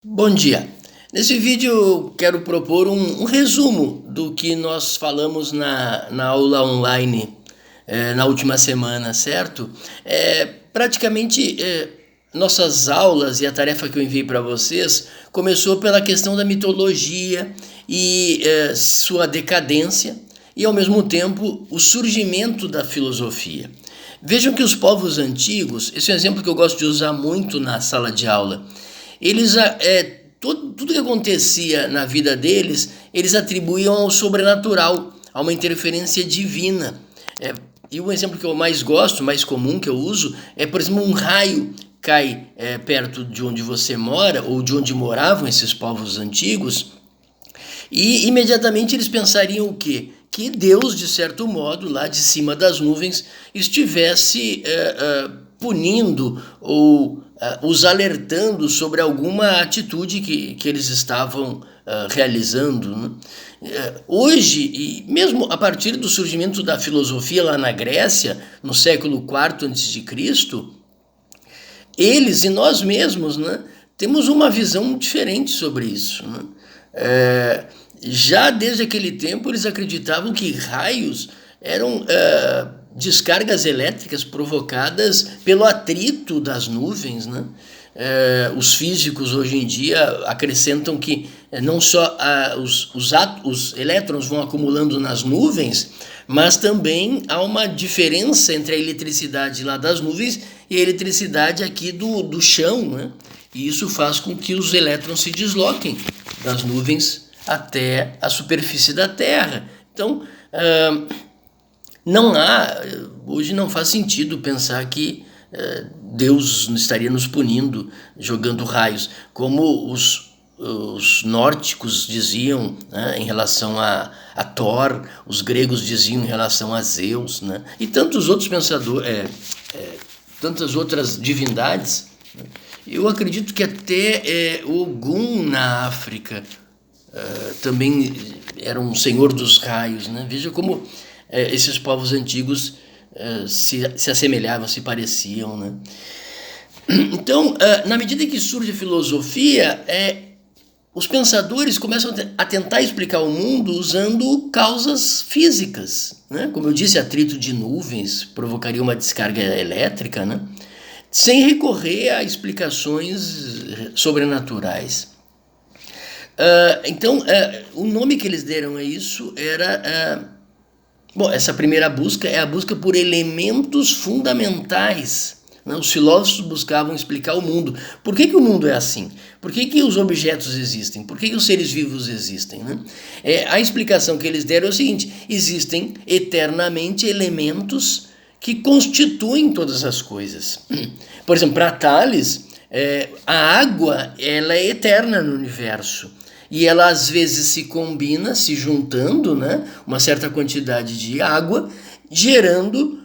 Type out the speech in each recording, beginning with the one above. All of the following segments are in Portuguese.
Bom dia. Nesse vídeo eu quero propor um resumo do que nós falamos na aula online na última semana, certo? Praticamente nossas aulas e a tarefa que eu enviei para vocês começou pela questão da mitologia e sua decadência e ao mesmo tempo o surgimento da filosofia. Vejam que os povos antigos, esse é um exemplo que eu gosto de usar muito na sala de aula, eles, tudo que acontecia na vida deles, eles atribuíam ao sobrenatural, a uma interferência divina. E o exemplo que eu mais gosto, mais comum que eu uso, é, por exemplo, um raio cai perto de onde você mora, ou de onde moravam esses povos antigos, e imediatamente eles pensariam o quê? Que Deus, de certo modo, lá de cima das nuvens, estivesse punindo ou os alertando sobre alguma atitude que eles estavam realizando. Né? Hoje, e mesmo a partir do surgimento da filosofia lá na Grécia, no século IV a.C., eles e nós mesmos, né, temos uma visão diferente sobre isso. Né? Já desde aquele tempo eles acreditavam que raios eram descargas elétricas provocadas pelo atrito das nuvens. Né? Os físicos hoje em dia acrescentam que não só os elétrons vão acumulando nas nuvens, mas também há uma diferença entre a eletricidade lá das nuvens e a eletricidade aqui do chão, né? E isso faz com que os elétrons se desloquem das nuvens até a superfície da Terra. Então, hoje não faz sentido pensar que Deus estaria nos punindo jogando raios, como os nórdicos diziam, né, em relação a Thor, os gregos diziam em relação a Zeus, né, e tantos outros pensadores, tantas outras divindades. Né. Eu acredito que até Ogum na África também era um senhor dos raios. Né. Veja como esses povos antigos se assemelhavam, se pareciam. Né. Então, na medida que surge a filosofia, os pensadores começam a tentar explicar o mundo usando causas físicas. Né? Como eu disse, atrito de nuvens provocaria uma descarga elétrica, né? Sem recorrer a explicações sobrenaturais. Então, o nome que eles deram a isso era... bom, essa primeira busca é a busca por elementos fundamentais. Os filósofos buscavam explicar o mundo. Por que o mundo é assim? Por que os objetos existem? Por que os seres vivos existem? Né? A explicação que eles deram é o seguinte: existem eternamente elementos que constituem todas as coisas. Por exemplo, para Tales, a água ela é eterna no universo. E ela às vezes se combina, se juntando, né, uma certa quantidade de água, gerando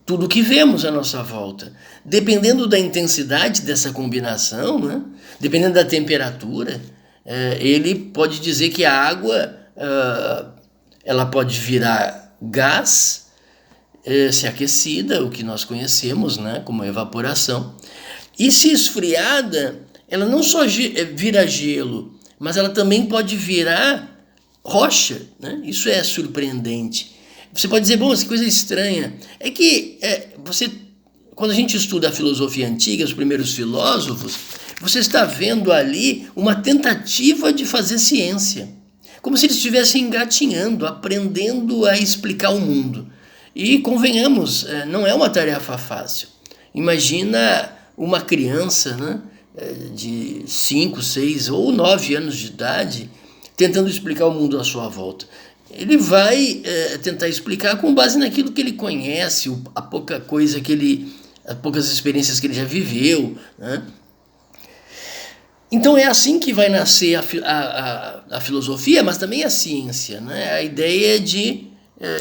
tudo que vemos à nossa volta. Dependendo da intensidade dessa combinação, né, dependendo da temperatura, ele pode dizer que a água ela pode virar gás, se aquecida, o que nós conhecemos, né, como evaporação. E se esfriada, ela não só vira gelo, mas ela também pode virar rocha. Né? Isso é surpreendente. Você pode dizer, bom, essa coisa estranha. É que quando a gente estuda a filosofia antiga, os primeiros filósofos, você está vendo ali uma tentativa de fazer ciência. Como se eles estivessem engatinhando, aprendendo a explicar o mundo. E, convenhamos, não é uma tarefa fácil. Imagina uma criança, né, de 5, 6 ou 9 anos de idade tentando explicar o mundo à sua volta. Ele vai tentar explicar com base naquilo que ele conhece, a pouca coisa as poucas experiências que ele já viveu. Né? Então é assim que vai nascer a filosofia, mas também a ciência. Né? A ideia de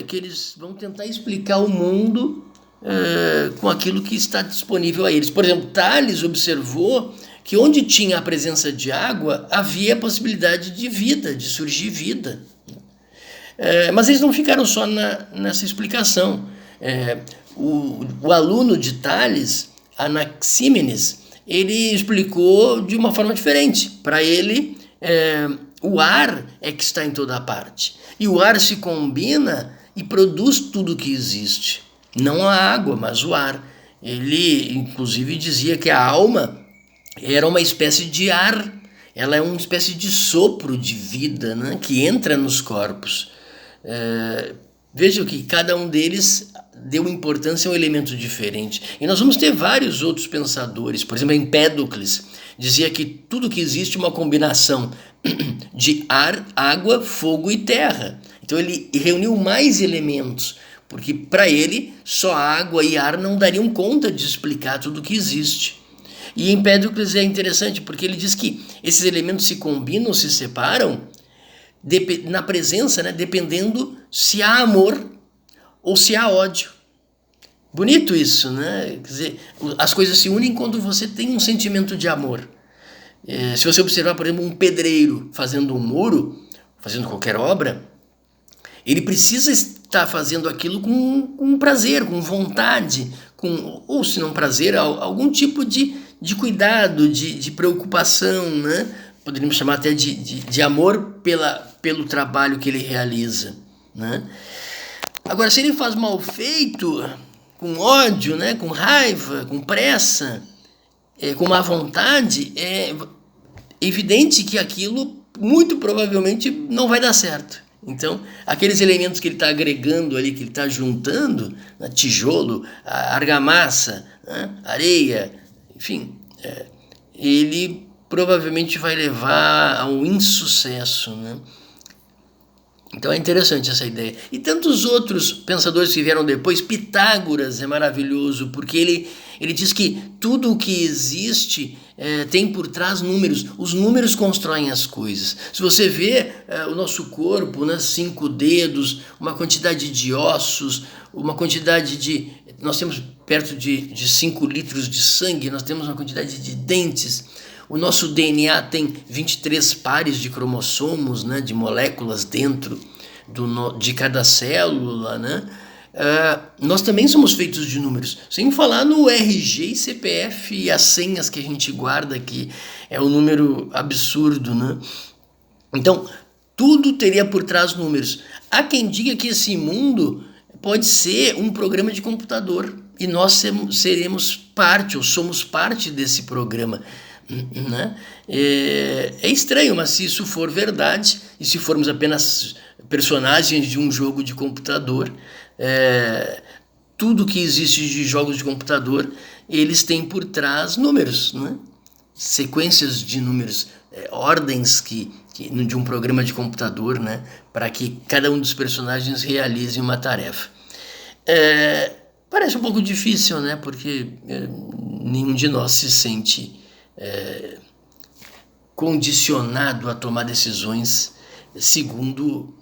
que eles vão tentar explicar o mundo com aquilo que está disponível a eles. Por exemplo, Tales observou que onde tinha a presença de água, havia a possibilidade de vida, de surgir vida. Mas eles não ficaram só nessa explicação. O aluno de Tales, Anaxímenes, ele explicou de uma forma diferente. Para ele, o ar é que está em toda parte. E o ar se combina e produz tudo que existe. Não a água, mas o ar. Ele, inclusive, dizia que a alma era uma espécie de ar. Ela é uma espécie de sopro de vida, né, que entra nos corpos. Vejam que cada um deles deu importância a um elemento diferente. E nós vamos ter vários outros pensadores. Por exemplo, Empédocles dizia que tudo que existe é uma combinação de ar, água, fogo e terra. Então ele reuniu mais elementos, porque para ele só água e ar não dariam conta de explicar tudo que existe. E Empédocles é interessante porque ele diz que esses elementos se combinam, se separam na presença, né, dependendo se há amor ou se há ódio. Bonito isso, né? Quer dizer, as coisas se unem quando você tem um sentimento de amor. Se você observar, por exemplo, um pedreiro fazendo um muro, fazendo qualquer obra, ele precisa estar fazendo aquilo com prazer, com vontade, ou se não prazer, algum tipo de cuidado, de preocupação, né? Poderíamos chamar até de amor pelo trabalho que ele realiza, né? Agora, se ele faz mal feito, com ódio, né? Com raiva, com pressa, com má vontade, é evidente que aquilo muito provavelmente não vai dar certo. Então, aqueles elementos que ele está agregando ali, que ele está juntando, né, tijolo, argamassa, né, areia, enfim, ele provavelmente vai levar ao insucesso, né? Então é interessante essa ideia. E tantos outros pensadores que vieram depois. Pitágoras é maravilhoso, porque ele diz que tudo o que existe tem por trás números. Os números constroem as coisas. Se você vê o nosso corpo, né, 5 dedos, uma quantidade de ossos, uma quantidade de... Nós temos perto de 5 litros de sangue, nós temos uma quantidade de dentes. O nosso DNA tem 23 pares de cromossomos, né, de moléculas dentro de cada célula, né? Nós também somos feitos de números, sem falar no RG e CPF e as senhas que a gente guarda, que é um número absurdo, né? Então, tudo teria por trás números. Há quem diga que esse mundo pode ser um programa de computador e nós seremos parte, ou somos parte desse programa, né? É estranho, mas se isso for verdade, e se formos apenas personagens de um jogo de computador, tudo que existe de jogos de computador, eles têm por trás números, né? Sequências de números, ordens de um programa de computador, né? Para que cada um dos personagens realize uma tarefa. Parece um pouco difícil, né? Porque nenhum de nós se sente condicionado a tomar decisões segundo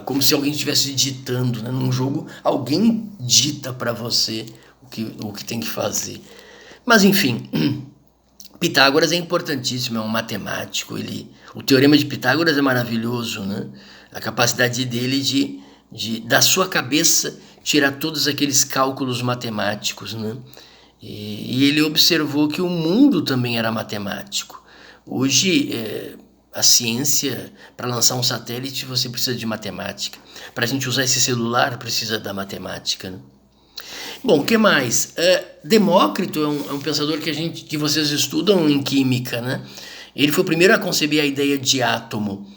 como se alguém estivesse ditando, né? Num jogo alguém dita para você o que tem que fazer. Mas enfim, Pitágoras é importantíssimo, é um matemático. O teorema de Pitágoras é maravilhoso, né? A capacidade dele da sua cabeça tirar todos aqueles cálculos matemáticos, né? E ele observou que o mundo também era matemático. Hoje, a ciência, para lançar um satélite, você precisa de matemática. Para a gente usar esse celular, precisa da matemática, né? Bom, o que mais? Demócrito é um pensador que vocês estudam em química, né? Ele foi o primeiro a conceber a ideia de átomo.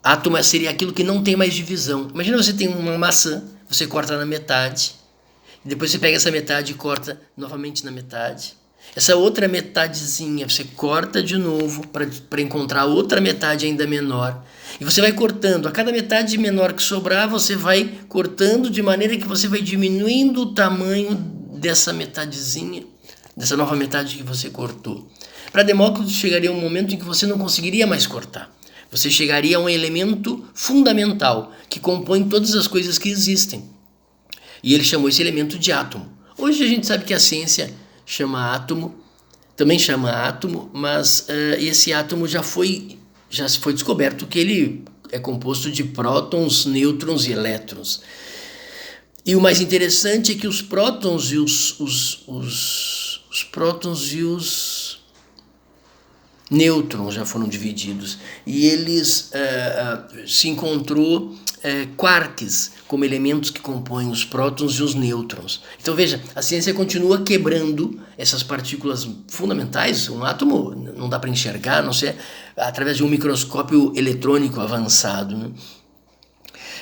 Átomo seria aquilo que não tem mais divisão. Imagina você tem uma maçã, você corta na metade, e depois você pega essa metade e corta novamente na metade. Essa outra metadezinha você corta de novo para encontrar outra metade ainda menor. E você vai cortando. A cada metade menor que sobrar, você vai cortando de maneira que você vai diminuindo o tamanho dessa metadezinha, dessa nova metade que você cortou. Para Demócrito, chegaria um momento em que você não conseguiria mais cortar. Você chegaria a um elemento fundamental que compõe todas as coisas que existem. E ele chamou esse elemento de átomo. Hoje a gente sabe que a ciência também chama átomo, mas esse átomo já foi descoberto que ele é composto de prótons, nêutrons e elétrons. E o mais interessante é que os prótons e os prótons e os nêutrons já foram divididos. E eles se encontrou quarks como elementos que compõem os prótons e os nêutrons. Então veja, a ciência continua quebrando essas partículas fundamentais. Um átomo não dá para enxergar, a não ser através de um microscópio eletrônico avançado, né?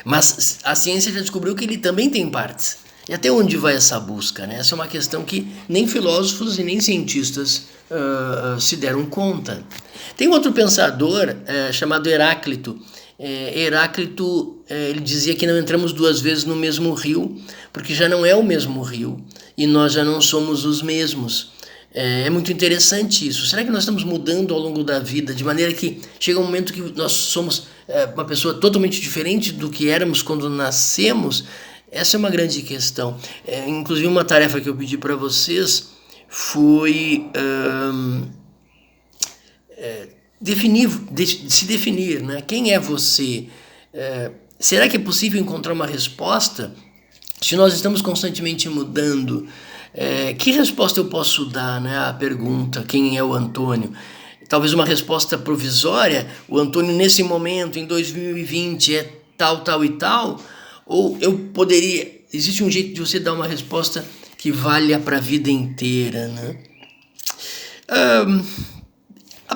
Mas a ciência já descobriu que ele também tem partes. E até onde vai essa busca, né? Essa é uma questão que nem filósofos e nem cientistas se deram conta. Tem um outro pensador chamado Heráclito. Heráclito ele dizia que não entramos duas vezes no mesmo rio, porque já não é o mesmo rio e nós já não somos os mesmos. É muito interessante isso. Será que nós estamos mudando ao longo da vida, de maneira que chega um momento que nós somos uma pessoa totalmente diferente do que éramos quando nascemos? Essa é uma grande questão. Inclusive, uma tarefa que eu pedi para vocês foi se definir, né? Quem é você? Será que é possível encontrar uma resposta? Se nós estamos constantemente mudando, que resposta eu posso dar, né, à pergunta, quem é o Antônio? Talvez uma resposta provisória, o Antônio nesse momento, em 2020, é tal, tal e tal, ou eu poderia, existe um jeito de você dar uma resposta que valha para a vida inteira, né?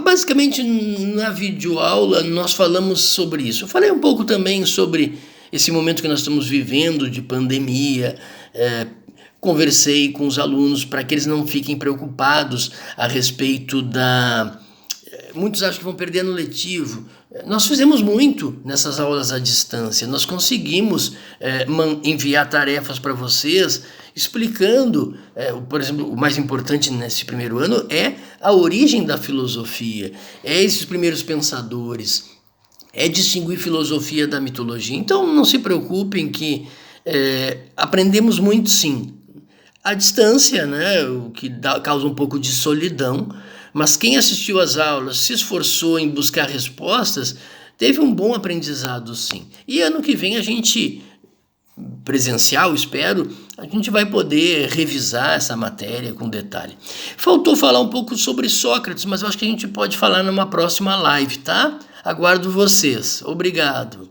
Basicamente, na videoaula, nós falamos sobre isso. Eu falei um pouco também sobre esse momento que nós estamos vivendo de pandemia. Conversei com os alunos para que eles não fiquem preocupados a respeito da... Muitos acham que vão perder no letivo. Nós fizemos muito nessas aulas à distância. Nós conseguimos enviar tarefas para vocês explicando, por exemplo, o mais importante nesse primeiro ano é a origem da filosofia, é esses primeiros pensadores, é distinguir filosofia da mitologia. Então não se preocupem que aprendemos muito sim. À distância, né, o que causa um pouco de solidão, mas quem assistiu às aulas, se esforçou em buscar respostas, teve um bom aprendizado sim. E ano que vem a gente, presencial, espero, a gente vai poder revisar essa matéria com detalhe. Faltou falar um pouco sobre Sócrates, mas eu acho que a gente pode falar numa próxima live, tá? Aguardo vocês. Obrigado.